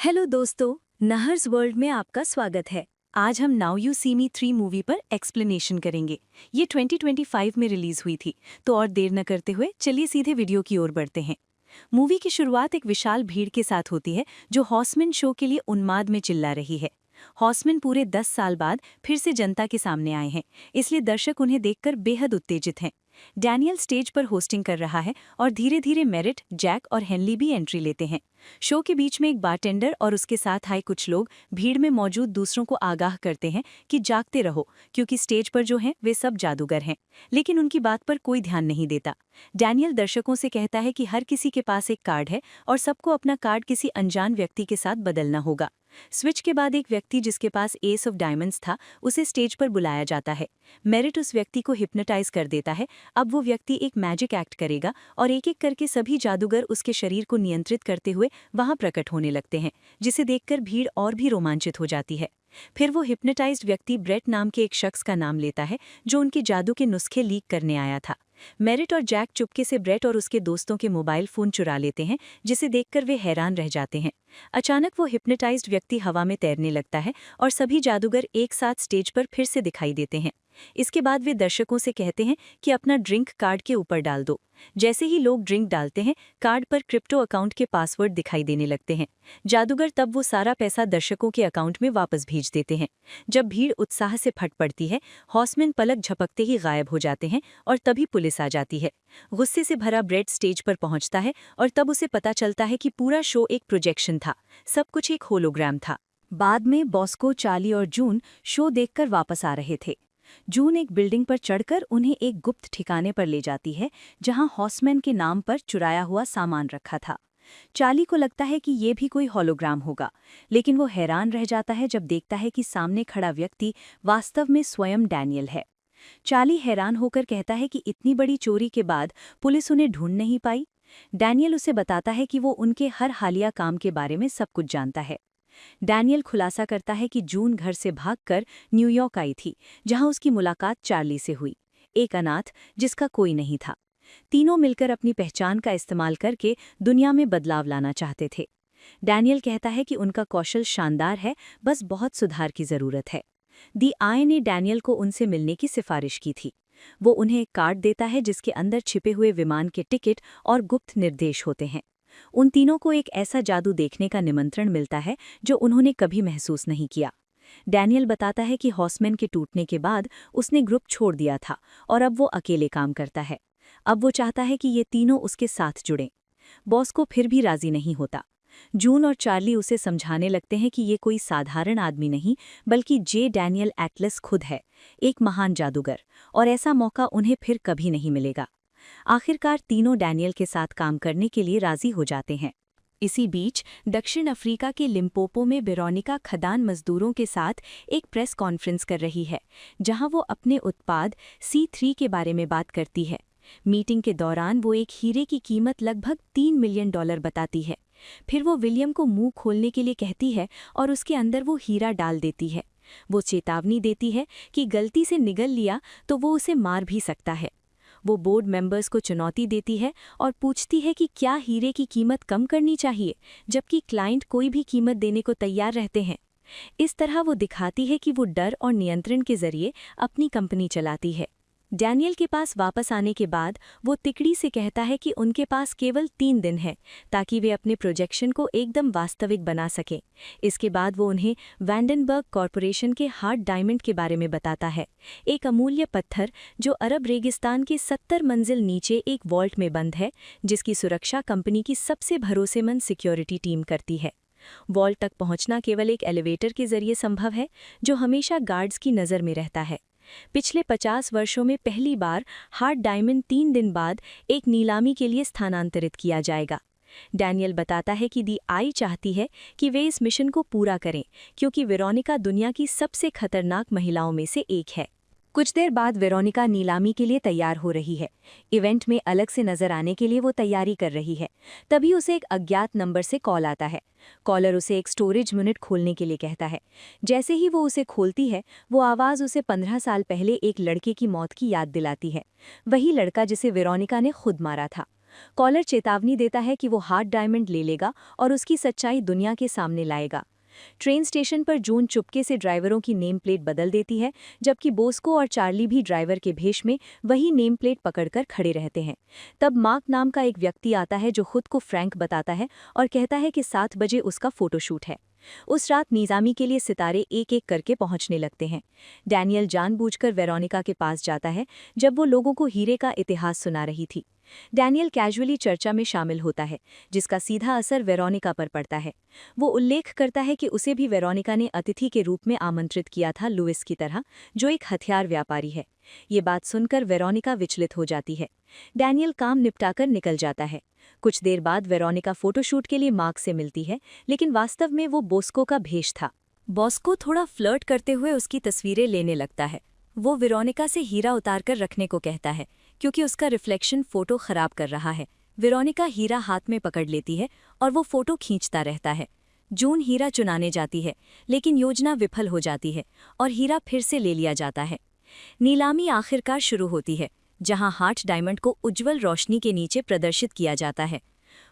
Hello दोस्तों, नहर्स world में आपका स्वागत है। आज हम Now You See Me 3 movie पर एक्सप्लेनेशन करेंगे। ये 2025 में रिलीज हुई थी, तो और देर न करते हुए चलिए सीधे वीडियो की ओर बढ़ते हैं। मूवी की शुरुआत एक विशाल भीड़ के साथ होती है जो हॉर्समैन शो के लिए उन्माद में चिल्ला रही है। हॉर्समैन पूरे 10 साल बाद फिर से जनता के सामने आए हैं, इसलिए दर्शक उन्हें देखकर बेहद उत्तेजित हैं। डैनियल स्टेज पर होस्टिंग कर रहा है और धीरे धीरे मेरिट, जैक और हेनली भी एंट्री लेते हैं। शो के बीच में एक बारटेंडर और उसके साथ आए कुछ लोग भीड़ में मौजूद दूसरों को आगाह करते हैं कि जागते रहो, क्योंकि स्टेज पर जो हैं वे सब जादूगर हैं। लेकिन उनकी बात पर कोई ध्यान नहीं देता। डैनियल दर्शकों से कहता है कि हर किसी के पास एक कार्ड है और सबको अपना कार्ड किसी अनजान व्यक्ति के साथ बदलना होगा। स्विच के बाद एक व्यक्ति जिसके पास एस ऑफ डायमंड्स था, उसे स्टेज पर बुलाया जाता है। मेरिट उस व्यक्ति को हिप्नोटाइज कर देता है। अब वो व्यक्ति एक मैजिक एक्ट करेगा और एक एक करके सभी जादूगर उसके शरीर को नियंत्रित करते हुए वहां प्रकट होने लगते हैं, जिसे देखकर भीड़ और भी रोमांचित हो जाती है। फिर वो हिप्नोटाइज्ड व्यक्ति ब्रेट नाम के एक शख्स का नाम लेता है जो उनके जादू के नुस्खे लीक करने आया था। मेरिट और जैक चुपके से ब्रेट और उसके दोस्तों के मोबाइल फोन चुरा लेते हैं, जिसे देखकर वे हैरान रह जाते हैं। अचानक वो हिप्नोटाइज्ड व्यक्ति हवा में तैरने लगता है और सभी जादूगर एक साथ स्टेज पर फिर से दिखाई देते हैं। इसके बाद वे दर्शकों से कहते हैं कि अपना ड्रिंक कार्ड के ऊपर डाल दो। जैसे ही लोग ड्रिंक डालते हैं, कार्ड पर क्रिप्टो अकाउंट के पासवर्ड दिखाई देने लगते हैं। जादूगर तब वो सारा पैसा दर्शकों के अकाउंट में वापस भेज देते हैं। जब भीड़ उत्साह से फट पड़ती है, हॉर्समैन पलक झपकते ही गायब हो जाते हैं और तभी पुलिस आ जाती है। गुस्से से भरा ब्रेट स्टेज पर पहुंचता है और तब उसे पता चलता है कि पूरा शो एक प्रोजेक्शन था, सब कुछ एक होलोग्राम था। बाद में बॉस्को, चार्ली और जून शो देखकर वापस आ रहे थे। जून एक बिल्डिंग पर चढ़कर उन्हें एक गुप्त ठिकाने पर ले जाती है, जहां हॉर्समैन के नाम पर चुराया हुआ सामान रखा था। चार्ली को लगता है कि ये भी कोई होलोग्राम होगा, लेकिन वो हैरान रह जाता है जब देखता है कि सामने खड़ा व्यक्ति वास्तव में स्वयं डैनियल है। चार्ली हैरान होकर कहता है कि इतनी बड़ी चोरी के बाद पुलिस उन्हें ढूंढ नहीं पाई। डैनियल उसे बताता है कि वो उनके हर हालिया काम के बारे में सब कुछ जानता है। डैनियल खुलासा करता है कि जून घर से भागकर न्यूयॉर्क आई थी, जहां उसकी मुलाकात चार्ली से हुई, एक अनाथ जिसका कोई नहीं था। तीनों मिलकर अपनी पहचान का इस्तेमाल करके दुनिया में बदलाव लाना चाहते थे। डैनियल कहता है कि उनका कौशल शानदार है, बस बहुत सुधार की जरूरत है। दी आई ने डैनियल को उनसे मिलने की सिफारिश की थी। वो उन्हें एक कार्ड देता है जिसके अंदर छिपे हुए विमान के टिकट और गुप्त निर्देश होते हैं। उन तीनों को एक ऐसा जादू देखने का निमंत्रण मिलता है जो उन्होंने कभी महसूस नहीं किया। डैनियल बताता है कि हॉर्समैन के टूटने के बाद उसने ग्रुप छोड़ दिया था और अब वो अकेले काम करता है। अब वो चाहता है कि ये तीनों उसके साथ जुड़ें। बॉस को फिर भी राजी नहीं होता। जून और चार्ली उसे समझाने लगते हैं कि ये कोई साधारण आदमी नहीं, बल्कि जे डैनियल एटलस खुद है, एक महान जादूगर, और ऐसा मौका उन्हें फिर कभी नहीं मिलेगा। आखिरकार तीनों डैनियल के साथ काम करने के लिए राजी हो जाते हैं। इसी बीच दक्षिण अफ्रीका के लिम्पोपो में वेरोनिका खदान मजदूरों के साथ एक प्रेस कॉन्फ्रेंस कर रही है, जहां वो अपने उत्पाद C3 के बारे में बात करती है। मीटिंग के दौरान वो एक हीरे की कीमत लगभग $3 मिलियन बताती है। फिर वो विलियम को मुंह खोलने के लिए कहती है और उसके अंदर वो हीरा डाल देती है। वो चेतावनी देती है कि गलती से निगल लिया तो वो उसे मार भी सकता है। वो बोर्ड मेंबर्स को चुनौती देती है और पूछती है कि क्या हीरे की कीमत कम करनी चाहिए, जबकि क्लाइंट कोई भी कीमत देने को तैयार रहते हैं। इस तरह वो दिखाती है कि वो डर और नियंत्रण के जरिए अपनी कंपनी चलाती है। डैनियल के पास वापस आने के बाद वो तिकड़ी से कहता है कि उनके पास केवल 3 दिन है ताकि वे अपने प्रोजेक्शन को एकदम वास्तविक बना सकें। इसके बाद वो उन्हें वैंडनबर्ग कॉरपोरेशन के हार्ड डायमंड के बारे में बताता है, एक अमूल्य पत्थर जो अरब रेगिस्तान के 70 मंजिल नीचे एक वॉल्ट में बंद है, जिसकी सुरक्षा कंपनी की सबसे भरोसेमंद सिक्योरिटी टीम करती है। वॉल्ट तक पहुंचना केवल एक एलिवेटर के जरिए संभव है, जो हमेशा गार्ड्स की नज़र में रहता है। पिछले 50 वर्षों में पहली बार हार्ड डायमंड 3 दिन बाद एक नीलामी के लिए स्थानांतरित किया जाएगा। डैनियल बताता है कि दी आई चाहती है कि वे इस मिशन को पूरा करें, क्योंकि वेरोनिका दुनिया की सबसे खतरनाक महिलाओं में से एक है। कुछ देर बाद वेरोनिका नीलामी के लिए तैयार हो रही है। इवेंट में अलग से नजर आने के लिए वो तैयारी कर रही है। तभी उसे एक अज्ञात नंबर से कॉल आता है। कॉलर उसे एक स्टोरेज यूनिट खोलने के लिए कहता है। जैसे ही वो उसे खोलती है, वो आवाज़ उसे 15 साल पहले एक लड़के की मौत की याद दिलाती है। वही लड़का जिसे वेरोनिका ने खुद मारा था। कॉलर चेतावनी देता है कि वो हार्ड डायमंड ले लेगा और उसकी सच्चाई दुनिया के सामने लाएगा। ट्रेन स्टेशन पर जून चुपके से ड्राइवरों की नेम प्लेट बदल देती है, जबकि बोस्को और चार्ली भी ड्राइवर के भेष में वही नेम प्लेट पकड़कर खड़े रहते हैं। तब मार्क नाम का एक व्यक्ति आता है जो खुद को फ्रैंक बताता है और कहता है कि 7 बजे उसका फोटोशूट है। उस रात निजामी के लिए सितारे एक एक करके पहुंचने लगते हैं। डैनियल जानबूझकर वेरोनिका के पास जाता है जब वो लोगों को हीरे का इतिहास सुना रही थी। डैनियल कैजुअली चर्चा में शामिल होता है, जिसका सीधा असर वेरोनिका पर पड़ता है। वो उल्लेख करता है कि उसे भी वेरोनिका ने अतिथि के रूप में आमंत्रित किया था, लुइस की तरह, जो एक हथियार व्यापारी है। ये बात सुनकर वेरोनिका विचलित हो जाती है। डैनियल काम निपटाकर निकल जाता है। कुछ देर बाद वेरोनिका फोटोशूट के लिए मार्क से मिलती है, लेकिन वास्तव में वो बोस्को का भेष था। बॉस्को थोड़ा फ्लर्ट करते हुए उसकी तस्वीरें लेने लगता है। वो वेरोनिका से हीरा उतारकर रखने को कहता है, क्योंकि उसका रिफ्लेक्शन फोटो खराब कर रहा है। वेरोनिका हीरा हाथ में पकड़ लेती है और वो फोटो खींचता रहता है। जून हीरा चुनाने जाती है, लेकिन योजना विफल हो जाती है और हीरा फिर से ले लिया जाता है। नीलामी आखिरकार शुरू होती है, जहां हार्ट डायमंड को उज्जवल रोशनी के नीचे प्रदर्शित किया जाता है।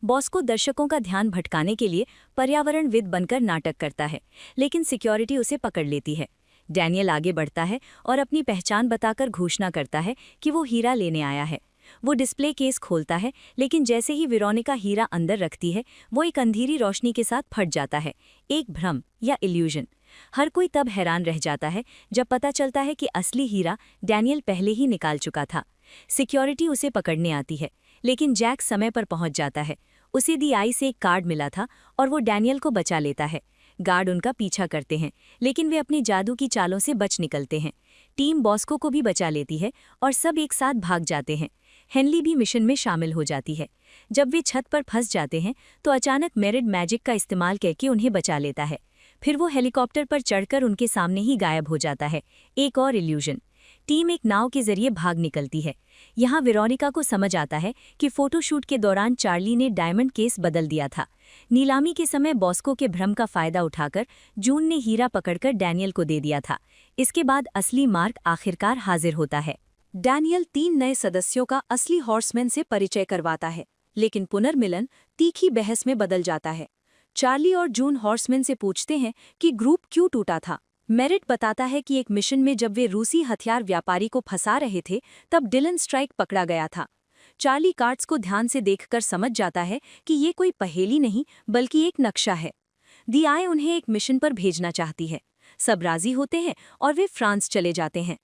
बॉस्को दर्शकों का ध्यान भटकाने के लिए पर्यावरणविद बनकर नाटक करता है, लेकिन सिक्योरिटी उसे पकड़ लेती है। डैनियल आगे बढ़ता है और अपनी पहचान बताकर घोषणा करता है कि वो हीरा लेने आया है। वो डिस्प्ले केस खोलता है, लेकिन जैसे ही वेरोनिका हीरा अंदर रखती है, वो एक अंधेरी रोशनी के साथ फट जाता है, एक भ्रम या इल्यूजन। हर कोई तब हैरान रह जाता है जब पता चलता है कि असली हीरा डैनियल पहले ही निकाल चुका था। सिक्योरिटी उसे पकड़ने आती है, लेकिन जैक समय पर पहुंच जाता है। उसे DI से एक कार्ड मिला था और वो डैनियल को बचा लेता है। गार्ड उनका पीछा करते हैं, लेकिन वे अपनी जादू की चालों से बच निकलते हैं। टीम बॉस्को को भी बचा लेती है और सब एक साथ भाग जाते हैं। हेनली भी मिशन में शामिल हो जाती है। जब वे छत पर फंस जाते हैं तो अचानक मेरिड मैजिक का इस्तेमाल करके उन्हें बचा लेता है। फिर वो हेलीकॉप्टर पर चढ़कर उनके सामने ही गायब हो जाता है, एक और इल्यूजन। टीम एक नाव के जरिए भाग निकलती है। यहाँ वेरोनिका को समझ आता है कि फोटोशूट के दौरान चार्ली ने डायमंड केस बदल दिया था। नीलामी के समय बॉस्को के भ्रम का फायदा उठाकर जून ने हीरा पकड़कर डैनियल को दे दिया था। इसके बाद असली मार्क आखिरकार हाजिर होता है। डैनियल 3 नए सदस्यों का असली हॉर्समैन से परिचय करवाता है, लेकिन पुनर्मिलन तीखी बहस में बदल जाता है। चार्ली और जून हॉर्समैन से पूछते हैं कि ग्रुप क्यों टूटा था। मेरिट बताता है कि एक मिशन में जब वे रूसी हथियार व्यापारी को फंसा रहे थे, तब डिलन स्ट्राइक पकड़ा गया था। चार्ली कार्ड्स को ध्यान से देखकर समझ जाता है कि ये कोई पहेली नहीं बल्कि एक नक्शा है। DI उन्हें एक मिशन पर भेजना चाहती है। सब राजी होते हैं और वे फ्रांस चले जाते हैं।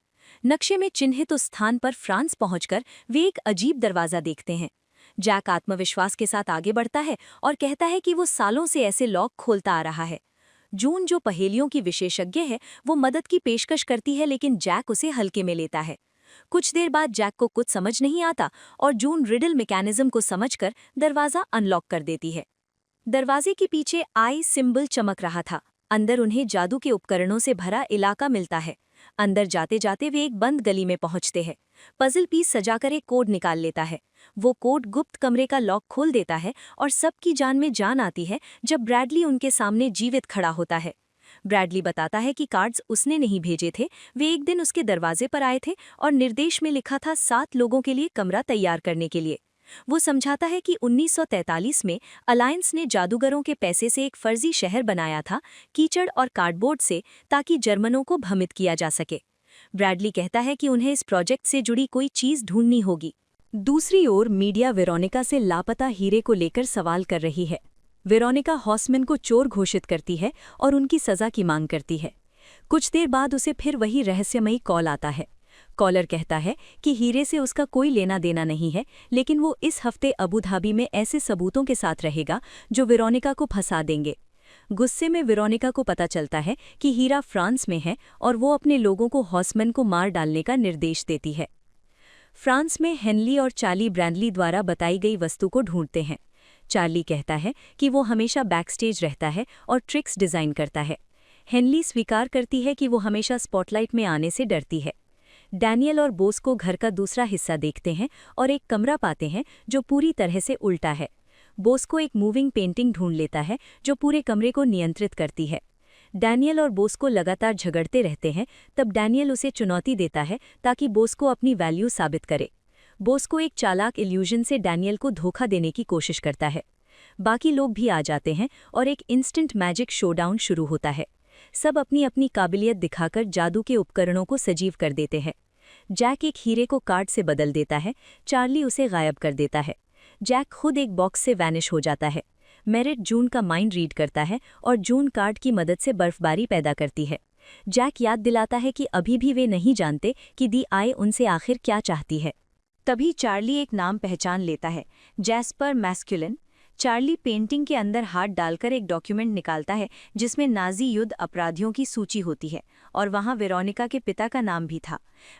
नक्शे में चिन्हित उस स्थान पर फ्रांस पहुंचकर वे एक अजीब दरवाजा देखते हैं। जैक आत्मविश्वास के साथ आगे बढ़ता है और कहता है कि वो सालों से ऐसे लॉक खोलता आ रहा है। जून, जो पहेलियों की विशेषज्ञ है, वो मदद की पेशकश करती है, लेकिन जैक उसे हल्के में लेता है। कुछ देर बाद जैक को कुछ समझ नहीं आता और जून रिडल मैकेनिज्म को समझकर दरवाजा अनलॉक कर देती है। दरवाजे के पीछे आई सिंबल चमक रहा था। अंदर उन्हें जादू के उपकरणों से भरा इलाका मिलता है। अंदर जाते जाते वे एक बंद गली में पहुंचते हैं। पजल पीस सजाकर एक कोड निकाल लेता है। वो कोड गुप्त कमरे का लॉक खोल देता है और सबकी जान में जान आती है जब ब्रैडली उनके सामने जीवित खड़ा होता है। ब्रैडली बताता है कि कार्ड्स उसने नहीं भेजे थे, वे एक दिन उसके दरवाजे पर आए थे और निर्देश में लिखा था 7 लोगों के लिए कमरा तैयार करने के लिए। वो समझाता है कि 1943 में अलायंस ने जादूगरों के पैसे से एक फर्जी शहर बनाया था, कीचड़ और कार्डबोर्ड से, ताकि जर्मनों को भ्रमित किया जा सके। ब्रैडली कहता है कि उन्हें इस प्रोजेक्ट से जुड़ी कोई चीज़ ढूंढनी होगी। दूसरी ओर मीडिया वेरोनिका से लापता हीरे को लेकर सवाल कर रही है। वेरोनिका हॉर्समैन को चोर घोषित करती है और उनकी सज़ा की मांग करती है। कुछ देर बाद उसे फिर वही रहस्यमयी कॉल आता है। कॉलर कहता है कि हीरे से उसका कोई लेना देना नहीं है, लेकिन वो इस हफ्ते अबू धाबी में ऐसे सबूतों के साथ रहेगा जो वेरोनिका को फंसा देंगे। गुस्से में वेरोनिका को पता चलता है कि हीरा फ्रांस में है और वो अपने लोगों को हॉर्समैन को मार डालने का निर्देश देती है। फ्रांस में हेनली और चार्ली ब्रैडली द्वारा बताई गई वस्तु को ढूंढते हैं। चार्ली कहता है कि वो हमेशा बैकस्टेज रहता है और ट्रिक्स डिज़ाइन करता है। हेनली स्वीकार करती है कि वो हमेशा स्पॉटलाइट में आने से डरती है। डैनियल और बोस्को घर का दूसरा हिस्सा देखते हैं और एक कमरा पाते हैं जो पूरी तरह से उल्टा है। बोस्को एक मूविंग पेंटिंग ढूंढ लेता है जो पूरे कमरे को नियंत्रित करती है। डैनियल और बोस्को लगातार झगड़ते रहते हैं, तब डैनियल उसे चुनौती देता है ताकि बोस्को अपनी वैल्यू साबित करे। बोस्को एक चालाक इल्यूजन से डैनियल को धोखा देने की कोशिश करता है। बाकी लोग भी आ जाते हैं और एक इंस्टेंट मैजिक शोडाउन शुरू होता है। सब अपनी अपनी काबिलियत दिखाकर जादू के उपकरणों को सजीव कर देते हैं। जैक एक हीरे को कार्ड से बदल देता है, चार्ली उसे गायब कर देता है। जैक खुद एक बॉक्स से वैनिश हो जाता है। मेरिट जून का माइंड रीड करता है और जून कार्ड की मदद से बर्फबारी पैदा करती है। जैक याद दिलाता है कि अभी भी वे नहीं जानते कि दी आई उनसे आखिर क्या चाहती है। तभी चार्ली एक नाम पहचान लेता है, जैस्पर मैस्कुलिन। चार्ली पेंटिंग के अंदर हाथ डालकर एक डॉक्यूमेंट निकालता है जिसमें नाजी युद्ध अपराधियों की सूची होती है और वहां वेरोनिका के पिता का नाम भी था।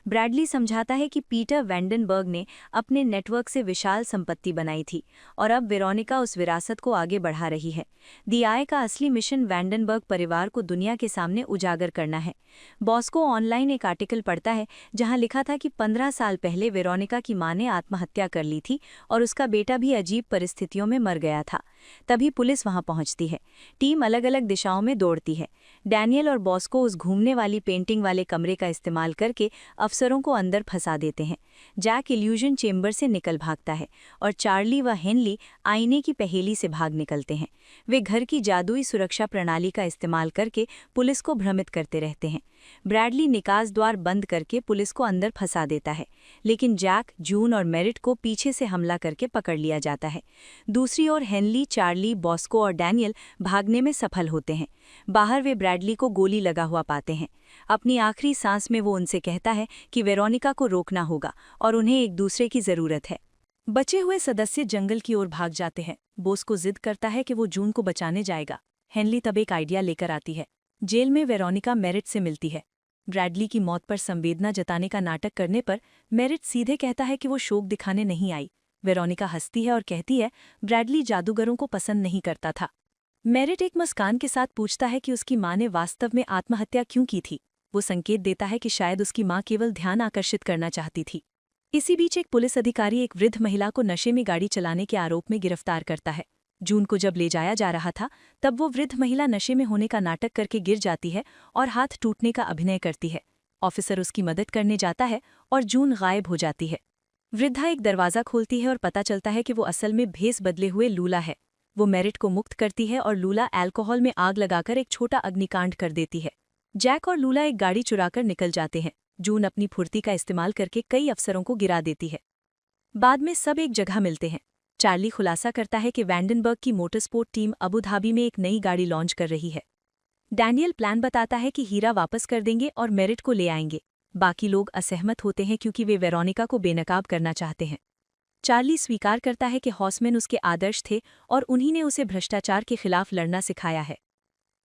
ब्रैडली समझाता है कि पीटर वैंडनबर्ग ने अपने नेटवर्क से विशाल संपत्ति बनाई थी और अब वेरोनिका उस विरासत को आगे बढ़ा रही है। दी आई का असली मिशन वैंडनबर्ग परिवार को दुनिया के सामने उजागर करना है। बॉस्को ऑनलाइन एक आर्टिकल पढ़ता है जहां लिखा था कि 15 साल पहले वेरोनिका की मां ने आत्महत्या कर ली थी और उसका बेटा भी अजीब परिस्थितियों में मर गया था। तभी पुलिस वहां पहुंचती है। टीम अलग अलग दिशाओं में दौड़ती है। डैनियल और बॉस्को उस घूमने वाली पेंटिंग वाले कमरे का इस्तेमाल करके अफसरों को अंदर फंसा देते हैं। जैक इल्यूजन चेंबर से निकल भागता है और चार्ली व हेनली आईने की पहेली से भाग निकलते हैं। वे घर की जादुई सुरक्षा प्रणाली का इस्तेमाल करके पुलिस को भ्रमित करते रहते हैं। ब्रैडली निकास द्वार बंद करके पुलिस को अंदर फंसा देता है, लेकिन जैक, जून और मेरिट को पीछे से हमला करके पकड़ लिया जाता है। दूसरी ओर हेनली, चार्ली, बॉस्को और डैनियल भागने में सफल होते हैं। बाहर वे ब्रैडली को गोली लगा हुआ पाते हैं। अपनी आखिरी सांस में वो उनसे कहता है कि वेरोनिका को रोकना होगा और उन्हें एक दूसरे की जरूरत है। बचे हुए सदस्य जंगल की ओर भाग जाते हैं। बॉस्को जिद करता है कि वो जून को बचाने जाएगा। हेनली तब एक आइडिया लेकर आती है। जेल में वेरोनिका मेरिट से मिलती है। ब्रैडली की मौत पर संवेदना जताने का नाटक करने पर मेरिट सीधे कहता है कि वो शोक दिखाने नहीं आई। वेरोनिका हंसती है और कहती है, ब्रैडली जादूगरों को पसंद नहीं करता था। मेरिट एक मुस्कान के साथ पूछता है कि उसकी मां ने वास्तव में आत्महत्या क्यों की थी। वो संकेत देता है कि शायद उसकी मां केवल ध्यान आकर्षित करना चाहती थी। इसी बीच एक पुलिस अधिकारी एक वृद्ध महिला को नशे में गाड़ी चलाने के आरोप में गिरफ्तार करता है। जून को जब ले जाया जा रहा था तब वो वृद्ध महिला नशे में होने का नाटक करके गिर जाती है और हाथ टूटने का अभिनय करती है। ऑफिसर उसकी मदद करने जाता है और जून गायब हो जाती है। वृद्धा एक दरवाज़ा खोलती है और पता चलता है कि वो असल में भेस बदले हुए लूला है। वो मेरिट को मुक्त करती है और लूला अल्कोहल में आग लगाकर एक छोटा अग्निकांड कर देती है। जैक और लूला एक गाड़ी चुराकर निकल जाते हैं। जून अपनी फुर्ती का इस्तेमाल करके कई अफसरों को गिरा देती है। बाद में सब एक जगह मिलते हैं। चार्ली खुलासा करता है कि वैंडनबर्ग की मोटरस्पोर्ट टीम अबू धाबी में एक नई गाड़ी लॉन्च कर रही है। डैनियल प्लान बताता है कि हीरा वापस कर देंगे और मेरिट को ले आएंगे। बाकी लोग असहमत होते हैं क्योंकि वे वेरोनिका को बेनकाब करना चाहते हैं। चार्ली स्वीकार करता है कि हॉर्समैन उसके आदर्श थे और उन्हीं ने उसे भ्रष्टाचार के खिलाफ लड़ना सिखाया है।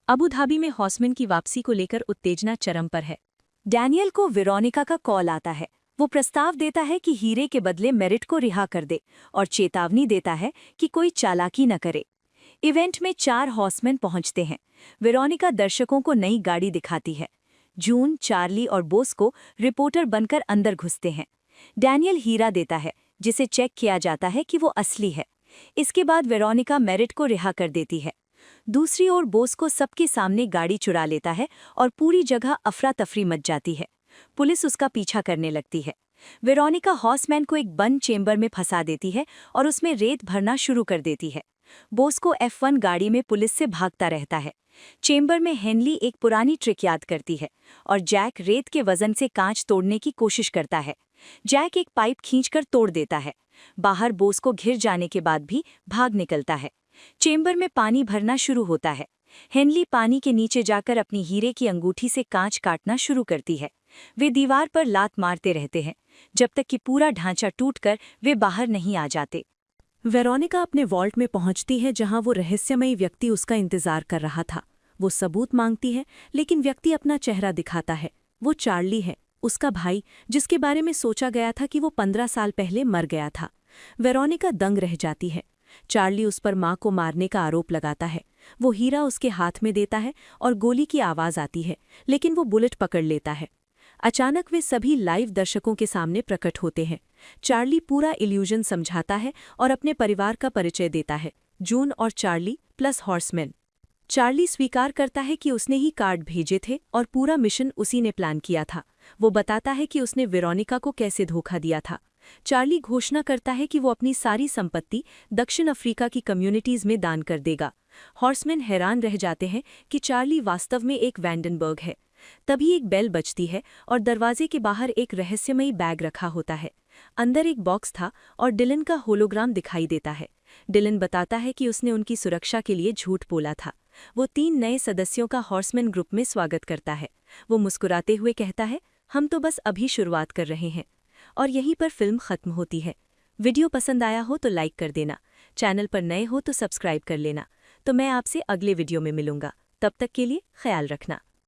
अबू धाबी में हॉर्समैन की वापसी को लेकर उत्तेजना चरम पर है। डैनियल को वेरोनिका का कॉल आता है। वो प्रस्ताव देता है कि हीरे के बदले मेरिट को रिहा कर दे और चेतावनी देता है कि कोई चालाकी न करे। इवेंट में 4 हॉर्समैन पहुंचते हैं। वेरोनिका दर्शकों को नई गाड़ी दिखाती है। जून, चार्ली और बॉस्को रिपोर्टर बनकर अंदर घुसते हैं। डैनियल हीरा देता है जिसे चेक किया जाता है कि वो असली है। इसके बाद वेरोनिका मेरिट को रिहा कर देती है। दूसरी ओर बॉस्को सबके सामने गाड़ी चुरा लेता है और पूरी जगह अफरा तफरी मच जाती है। पुलिस उसका पीछा करने लगती है। वेरोनिका हॉर्समैन को एक बंद चेंबर में फंसा देती है और उसमें रेत भरना शुरू कर देती है। बॉस्को F1 गाड़ी में पुलिस से भागता रहता है। चेंबर में हेनली एक पुरानी ट्रिक याद करती है और जैक रेत के वजन से कांच तोड़ने की कोशिश करता है। जैक एक पाइप खींचकर तोड़ देता है। बाहर बॉस्को घिर जाने के बाद भी भाग निकलता है। चेंबर में पानी भरना शुरू होता है। हेनली पानी के नीचे जाकर अपनी हीरे की अंगूठी से कांच काटना शुरू करती है। वे दीवार पर लात मारते रहते हैं जब तक कि पूरा ढांचा टूटकर वे बाहर नहीं आ जाते। वेरोनिका अपने वॉल्ट में पहुंचती है जहां वो रहस्यमयी व्यक्ति उसका इंतजार कर रहा था। वो सबूत मांगती है लेकिन व्यक्ति अपना चेहरा दिखाता है। वो चार्ली है, उसका भाई, जिसके बारे में सोचा गया था कि वो 15 साल पहले मर गया था। वेरोनिका दंग रह जाती है। चार्ली उस पर मां को मारने का आरोप लगाता है। वो हीरा उसके हाथ में देता है और गोली की आवाज आती है, लेकिन वो बुलेट पकड़ लेता है। अचानक वे सभी लाइव दर्शकों के सामने प्रकट होते हैं। चार्ली पूरा इल्यूजन समझाता है और अपने परिवार का परिचय देता है, जून और चार्ली प्लस हॉर्समैन। चार्ली स्वीकार करता है कि उसने ही कार्ड भेजे थे और पूरा मिशन उसी ने प्लान किया था। वो बताता है कि उसने वेरोनिका को कैसे धोखा दिया था। चार्ली घोषणा करता है कि वो अपनी सारी संपत्ति दक्षिण अफ्रीका की कम्युनिटीज में दान कर देगा। हॉर्समैन हैरान रह जाते हैं कि चार्ली वास्तव में एक वैंडनबर्ग है। तभी एक बेल बजती है और दरवाजे के बाहर एक रहस्यमयी बैग रखा होता है। अंदर एक बॉक्स था और डिलन का होलोग्राम दिखाई देता है। डिलन बताता है कि उसने उनकी सुरक्षा के लिए झूठ बोला था। वो 3 नए सदस्यों का हॉर्समैन ग्रुप में स्वागत करता है। वो मुस्कुराते हुए कहता है, हम तो बस अभी शुरुआत कर रहे हैं। और यहीं पर फिल्म खत्म होती है। वीडियो पसंद आया हो तो लाइक कर देना, चैनल पर नए हो तो सब्सक्राइब कर लेना। तो मैं आपसे अगले वीडियो में मिलूंगा। तब तक के लिए ख्याल रखना।